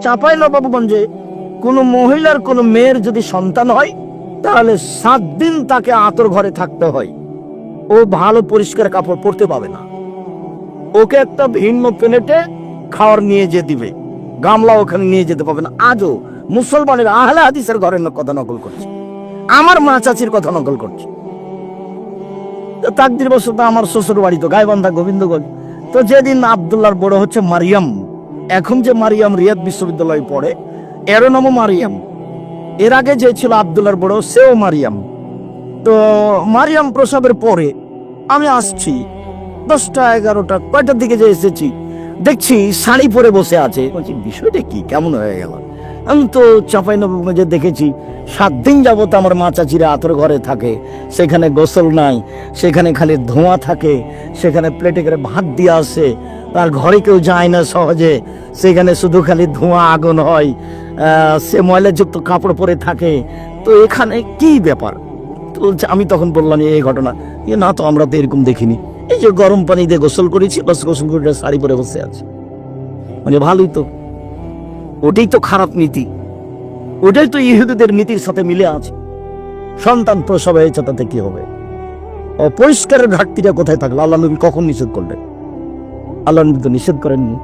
চাঁপাইনবাবগঞ্জে কোনো মহিলার কোনো মেয়ের যদি সন্তান হয় তাহলে 7 দিন তাকে আতর ঘরে থাকতে হয়। ও ভালো পরিষ্কার কাপড় পরতে পাবে না। ওকে একটা ভিন্ন প্লেটে খাওয়ার নিয়ে যেতে দিবে, গামলা ওখানে নিয়ে যেতে পাবে না। আজও মুসলমানের আহলে হাদিসের ঘরের কথা নকল করছে, আমার মা চাচির কথা নকল করছে। তাকদির বশত আমার শ্বশুর বাড়ি তো গাইবান্ধা গোবিন্দগঞ্জ। তো যেদিন আব্দুল্লাহর বড় হচ্ছে মারিয়াম, এখন যে মারিয়াম রিয়াদ বিশ্ববিদ্যালয়ে পড়ে এর নামও মারিয়াম, এর আগে যে ছিল আব্দুল্লাহর বড় সেও মারিয়াম। তো মারিয়াম প্রসবের পরে আমি আসছি 10টা 11টা কয়টার দিকে যে এসেছি, দেখছি শাড়ি পরে বসে আছে। বলছি বিষয়টা কি, কেমন হয়ে গেল? আমি তো চাঁপাইনবাবগঞ্জে দেখেছি 7 দিন যাবত আমার মা চাচিরা আতর ঘরে থাকে, সেখানে গোসল নাই, সেখানে খালি ধোঁয়া থাকে, সেখানে প্লেটে করে ভাত দিয়ে আসে, তার ঘরে কেউ যায় না সহজে, সেখানে শুধু খালি ধোঁয়া আগুন হয়, সে ময়লাযুক্ত কাপড় পরে থাকে। তো এখানে কি ব্যাপার? তো আমি তখন বললাম এই ঘটনা। না তো আমরা তো এরকম দেখিনি, এই যে গরম পানি দিয়ে গোসল করেছি, বাস গোসল করে শাড়ি পরে বসে আছে। মানে ভালোই তো, ওটাই তো খারাপ নীতি, ওটাই তো ইহুদিদের নীতির সাথে মিলে আছে। সন্তান প্রসব হয়েছে, তাতে কি হবে? অপরিষ্কারের ঘাটতিটা কোথায় থাকলো? আল্লাহ নবী কখন নিষেধ করলেন? আল্লাহ নবী তো নিষেধ করেননি।